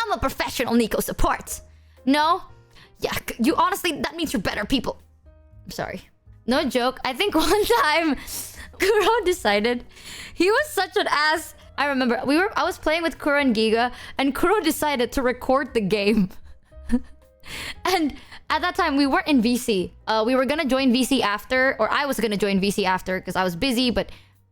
I'm a professional Nico support. No? Yeah, you honestly, that means you're better people. I'm sorry. No joke. I think one time, Kuro decided he was such an ass. I remember I was playing with Kuro and Giga, and Kuro decided to record the game. And at that time, we weren't in VC. We were gonna join VC after, or I was gonna join VC after because I was busy, but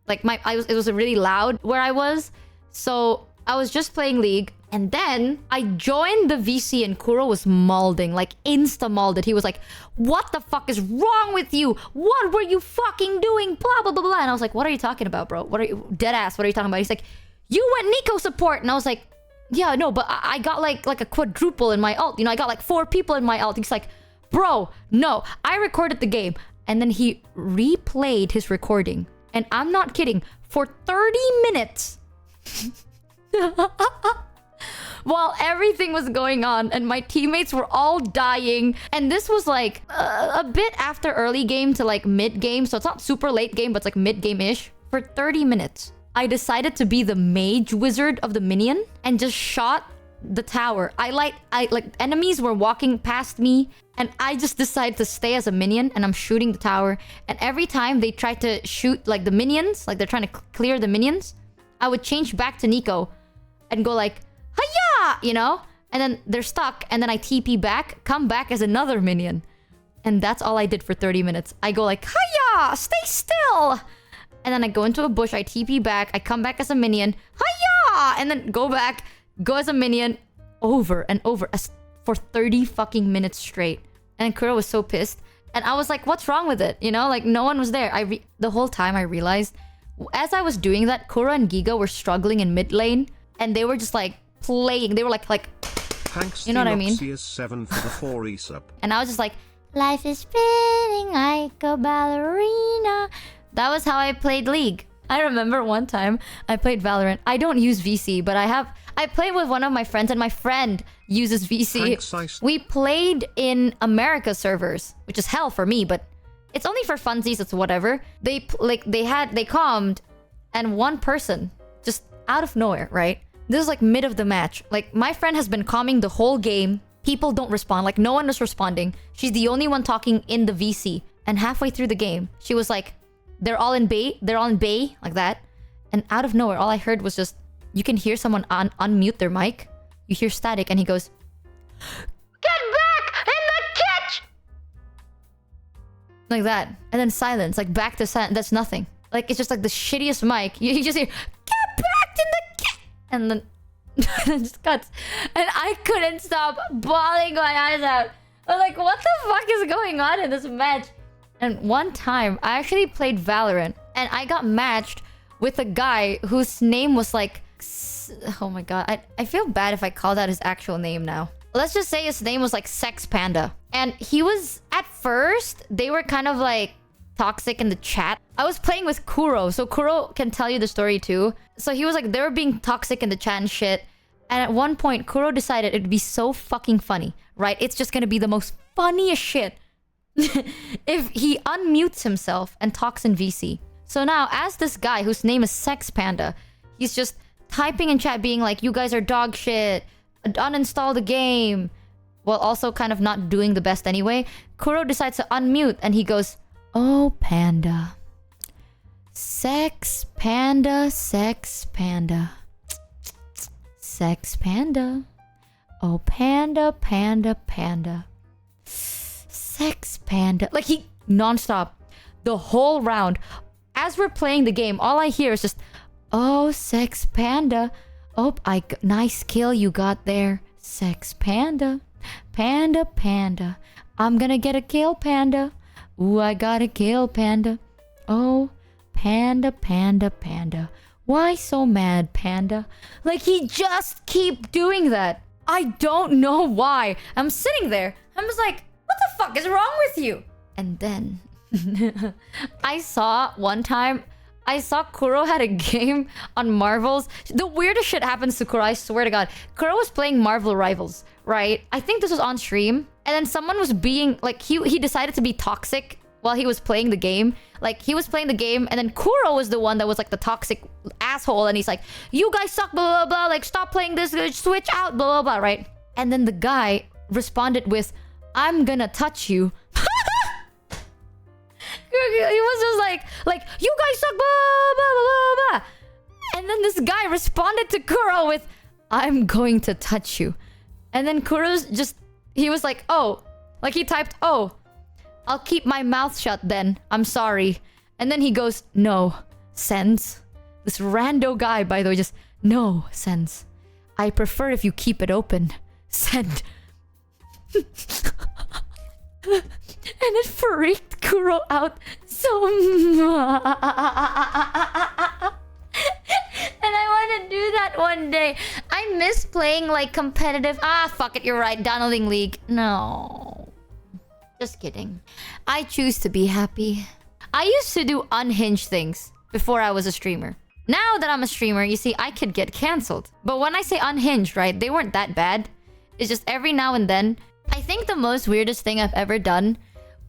like it was really loud where I was. So I was just playing League, and then I joined the VC and Kuro was molding, like insta-molded. He was like, what the fuck is wrong with you? What were you fucking doing? Blah, blah, blah, blah. And I was like, what are you talking about, bro? What are you, dead ass, what are you talking about? He's like, you went Nico support. And I was like, yeah, no, but I got like a quadruple in my ult. You know, I got like 4 people in my ult. He's like, bro, no, I recorded the game. And then he replayed his recording. And I'm not kidding, for 30 minutes. While everything was going on and my teammates were all dying. And this was like a bit after early game to like mid game. So it's not super late game, but it's like mid game-ish. For 30 minutes, I decided to be the mage wizard of the minion and just shot the tower. Like enemies were walking past me and I just decided to stay as a minion and I'm shooting the tower. And every time they tried to shoot like the minions, like they're trying to clear the minions, I would change back to Nico and go like, hiya, you know? And then they're stuck and then I TP back, come back as another minion. And that's all I did for 30 minutes. I go like, hiya, stay still. And then I go into a bush, I TP back, I come back as a minion, hiya! And then go back, go as a minion, over and over for 30 fucking minutes straight. And Kuro was so pissed. And I was like, what's wrong with it? You know, like no one was there. The whole time I realized, as I was doing that, Kuro and Giga were struggling in mid lane. And they were just like playing. They were like thanks, you know what I mean? 7 for the 4 resub. And I was just like, life is spinning like a ballerina. That was how I played League. I remember one time I played Valorant. I don't use VC, but I played with one of my friends and my friend uses VC. We played in America servers, which is hell for me, but it's only for funsies, it's whatever. They calmed and one person just out of nowhere, right? This is like mid of the match. Like my friend has been calming the whole game. People don't respond. Like no one is responding. She's the only one talking in the VC. And halfway through the game, she was like, they're all in bay, like that. And out of nowhere, all I heard was just, you can hear someone unmute their mic. You hear static and he goes, get back in the kitchen! Like that. And then silence, like back to silence. That's nothing. Like it's just like the shittiest mic. You just hear, get back in the kitchen! And then it just cuts. And I couldn't stop bawling my eyes out. I was like, what the fuck is going on in this match? And one time, I actually played Valorant. And I got matched with a guy whose name was like... Oh my god. I feel bad if I called out his actual name now. Let's just say his name was like Sex Panda. And he was... At first, they were kind of like toxic in the chat. I was playing with Kuro. So Kuro can tell you the story too. So he was like... They were being toxic in the chat and shit. And at one point, Kuro decided it'd be so fucking funny. Right? It's just gonna be the most funniest shit. If he unmutes himself and talks in VC. So now, as this guy whose name is Sex Panda, he's just typing in chat being like, you guys are dog shit, uninstall the game, while also kind of not doing the best anyway. Kuro decides to unmute and he goes, oh panda, sex panda, sex panda, sex panda, oh panda, panda, panda, sex panda. Like he non-stop the whole round. As we're playing the game, all I hear is just, oh sex panda, oh nice kill you got there, sex panda, panda, panda, I'm gonna get a kill panda, ooh I got a kill panda, oh panda, panda, panda, why so mad panda? Like he just keep doing that. I don't know why. I'm sitting there, I'm just like, what the fuck is wrong with you? And then I saw one time, I saw Kuro had a game on Marvels. The weirdest shit happens to Kuro, I swear to god. Kuro was playing Marvel Rivals, right? I think this was on stream. And then someone was being, like, he decided to be toxic while he was playing the game. Like, he was playing the game, and then Kuro was the one that was like the toxic asshole, and he's like, you guys suck, blah, blah, blah, like, stop playing this, switch out, blah, blah, blah, right? And then the guy responded with, I'm gonna touch you. He was just like, you guys suck, blah, blah, blah, blah, blah. And then this guy responded to Kuro with, I'm going to touch you. And then Kuro's just, he was like, oh. Like, he typed, oh, I'll keep my mouth shut then. I'm sorry. And then he goes, no, Sense. This rando guy, by the way, just, no, Sense. I prefer if you keep it open. Send. And it freaked Kuro out so much. And I want to do that one day. I miss playing like competitive. Ah, fuck it, you're right. Downloading League. No. Just kidding. I choose to be happy. I used to do unhinged things before I was a streamer. Now that I'm a streamer, you see, I could get cancelled. But when I say unhinged, right, they weren't that bad. It's just every now and then. I think the most weirdest thing I've ever done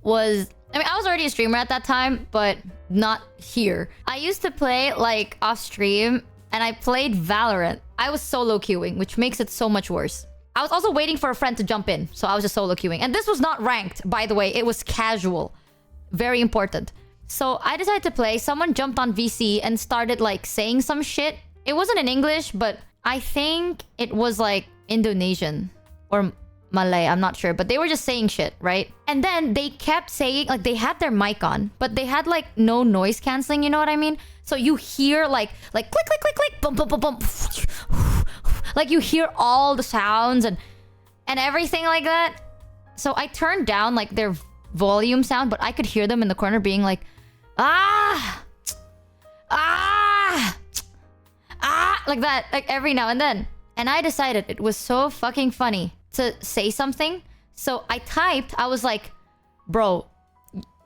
was... I mean, I was already a streamer at that time, but not here. I used to play, like, off-stream, and I played Valorant. I was solo queuing, which makes it so much worse. I was also waiting for a friend to jump in, so I was just solo queuing. And this was not ranked, by the way. It was casual. Very important. So I decided to play. Someone jumped on VC and started, like, saying some shit. It wasn't in English, but I think it was, like, Indonesian or Malay, I'm not sure, but they were just saying shit, right? And then they kept saying, like, they had their mic on, but they had, like, no noise canceling, you know what I mean? So you hear, like click, click, click, click, bump, bump, bump, bump. Like, you hear all the sounds and everything like that. So I turned down, like, their volume sound, but I could hear them in the corner being like, ah, like that, like, every now and then. And I decided it was so fucking funny to say something. So I typed, I was like, bro,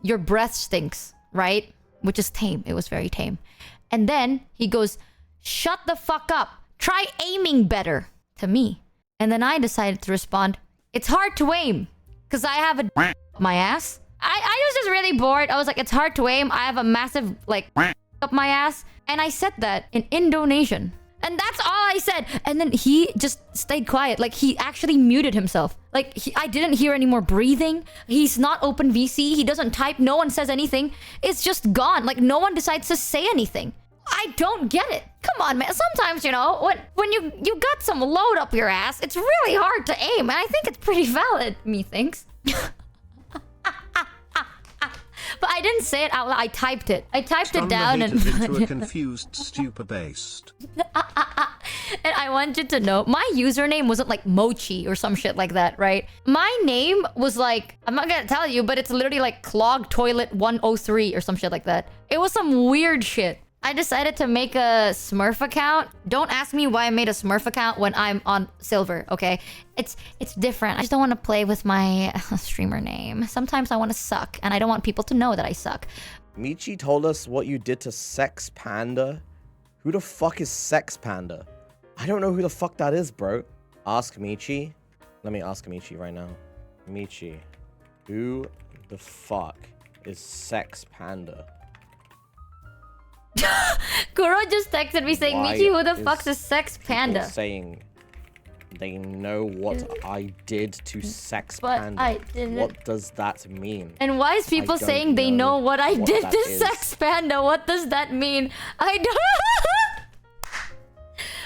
your breath stinks, right? Which is tame. It was very tame. And then he goes, shut the fuck up. Try aiming better, to me. And then I decided to respond, it's hard to aim because I have a my ass. I was just really bored. I was like, it's hard to aim. I have a massive, like, up my ass. And I said that in Indonesian. And that's all I said. And then he just stayed quiet. Like, he actually muted himself. Like, I didn't hear any more breathing. He's not open VC. He doesn't type. No one says anything. It's just gone. Like, no one decides to say anything. I don't get it. Come on, man. Sometimes, you know, when you got some load up your ass, it's really hard to aim. And I think it's pretty valid, methinks. But I didn't say it out loud. I typed it. I typed it down and... into a confused stupor-based. And I want you to know, my username wasn't like Mochi or some shit like that, right? My name was like, I'm not gonna tell you, but it's literally like Clogged Toilet 103 or some shit like that. It was some weird shit. I decided to make a Smurf account. Don't ask me why I made a Smurf account when I'm on Silver, okay? It's different. I just don't want to play with my streamer name. Sometimes I want to suck, and I don't want people to know that I suck. Michi told us what you did to Sex Panda. Who the fuck is Sex Panda? I don't know who the fuck that is, bro. Ask Michi. Let me ask Michi right now. Michi, who the fuck is Sex Panda? Kuro just texted me saying, Why Michi, who the fuck's a Sex Panda? Saying they know what I did to Sex But Panda. I didn't. What does that mean? And why is people saying they know what I did to Sex Panda? What does that mean? I don't...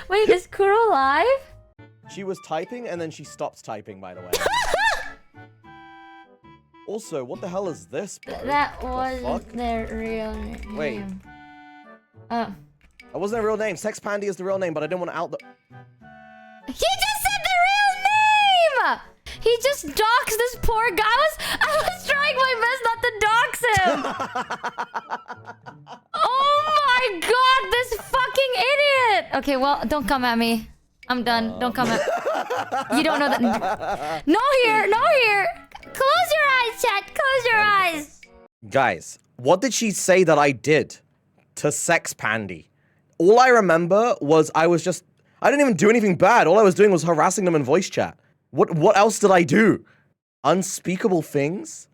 Wait, is Kuro live? She was typing and then she stopped typing, by the way. Also, what the hell is this, bro? That wasn't their real name. Wait. That wasn't a real name. Sex Pandy is the real name, but I didn't want to out the... He just said the real name! He just doxed this poor guy. I was trying my best not to dox him. Oh my god, this fucking idiot! Okay, well, don't come at me. I'm done. Don't come at... You don't know that... No here! No here! Close your eyes, chat. Close your eyes. Guys, what did she say that I did to Sex Pandy? All I remember was I didn't even do anything bad. All I was doing was harassing them in voice chat. What else did I do? Unspeakable things?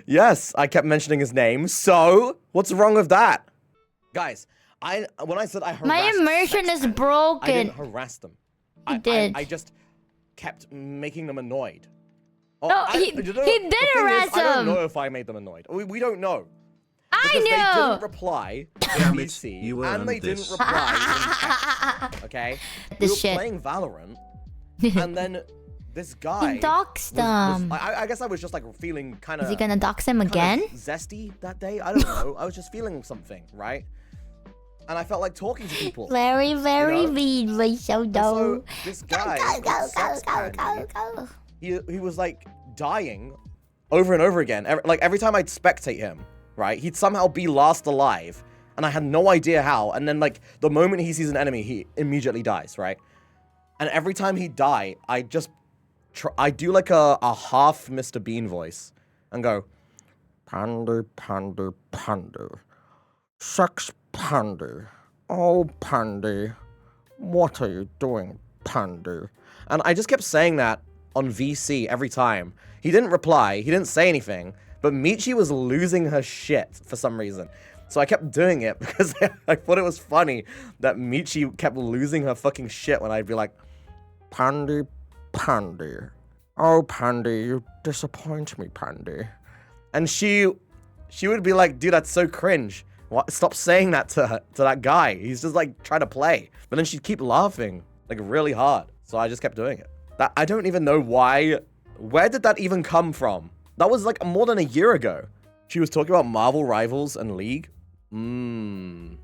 Yes, I kept mentioning his name. So, what's wrong with that? Guys, when I said I harassed My immersion sex is panda, broken. I didn't harass them. You did. I just kept making them annoyed. No, he did harass I don't them. know if I made them annoyed. We don't know. I Because they know. didn't reply in Damn it, VC, you and earned they this. didn't reply in text. Okay? We This were shit. playing Valorant, and then this guy... He doxed them. I guess I was just like feeling kind of... Is he gonna dox him again? Zesty that day? I don't know. I was just feeling something, right? And I felt like talking to people. Very, very mean, my So Shoto. this guy, Sex Pandy, he was like dying over and over again. Every time I'd spectate him, right, he'd somehow be last alive, and I had no idea how. And then like the moment he sees an enemy, he immediately dies, right? And every time he'd die, I do like a half Mr. Bean voice and go, Panda, Panda, Panda, Sex Panda, oh Panda, what are you doing, Panda? And I just kept saying that on VC every time. He didn't reply, he didn't say anything, but Michi was losing her shit for some reason. So I kept doing it because I thought it was funny that Michi kept losing her fucking shit when I'd be like, Panda, Panda, oh Panda, you disappoint me, Panda. And she would be like, dude, that's so cringe. What? Stop saying that to that guy. He's just like trying to play. But then she'd keep laughing like really hard. So I just kept doing it. I don't even know why. Where did that even come from? That was like more than a year ago. She was talking about Marvel Rivals and League. The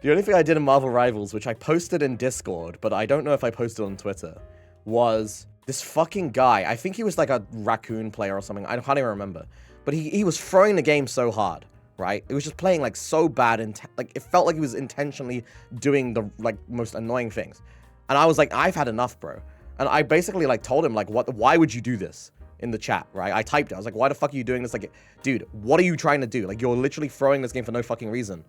only thing I did in Marvel Rivals, which I posted in Discord, but I don't know if I posted on Twitter, was this fucking guy. I think he was like a raccoon player or something. I can't even remember. But he was throwing the game so hard. Right? It was just playing like so bad and like it felt like he was intentionally doing the like most annoying things. And I was like, I've had enough, bro. And I basically like told him like, why would you do this in the chat, right? I typed it. I was like, why the fuck are you doing this? Like, dude, what are you trying to do? Like, you're literally throwing this game for no fucking reason.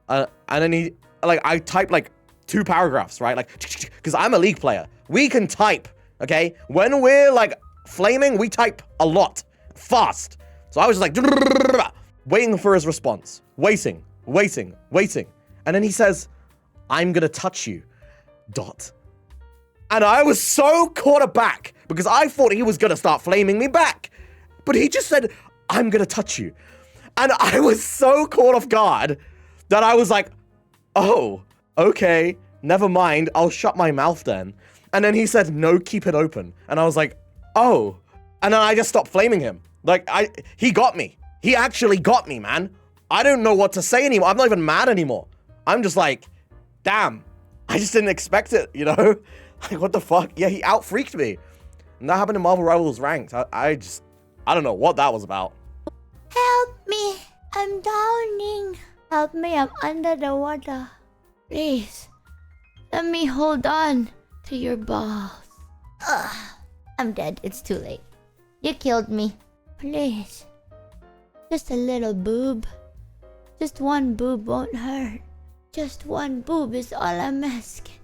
And then I typed like 2 paragraphs, right? Like, because I'm a League player. We can type, okay? When we're like flaming, we type a lot, fast. So I was just like, waiting for his response. Waiting. And then he says, I'm gonna touch you. ... And I was so caught aback because I thought he was gonna start flaming me back. But he just said, I'm gonna touch you. And I was so caught off guard that I was like, oh, okay, never mind. I'll shut my mouth then. And then he said, no, keep it open. And I was like, oh. And then I just stopped flaming him. Like, he got me. He actually got me, man. I don't know what to say anymore. I'm not even mad anymore. I'm just like, damn. I just didn't expect it, you know? Like, what the fuck? Yeah, he out-freaked me. And that happened in Marvel Rivals Ranked. I don't know what that was about. Help me. I'm drowning. Help me. I'm under the water. Please. Let me hold on to your balls. Ugh. I'm dead. It's too late. You killed me. Please. Just a little boob. Just one boob won't hurt. Just one boob is all I'm asking.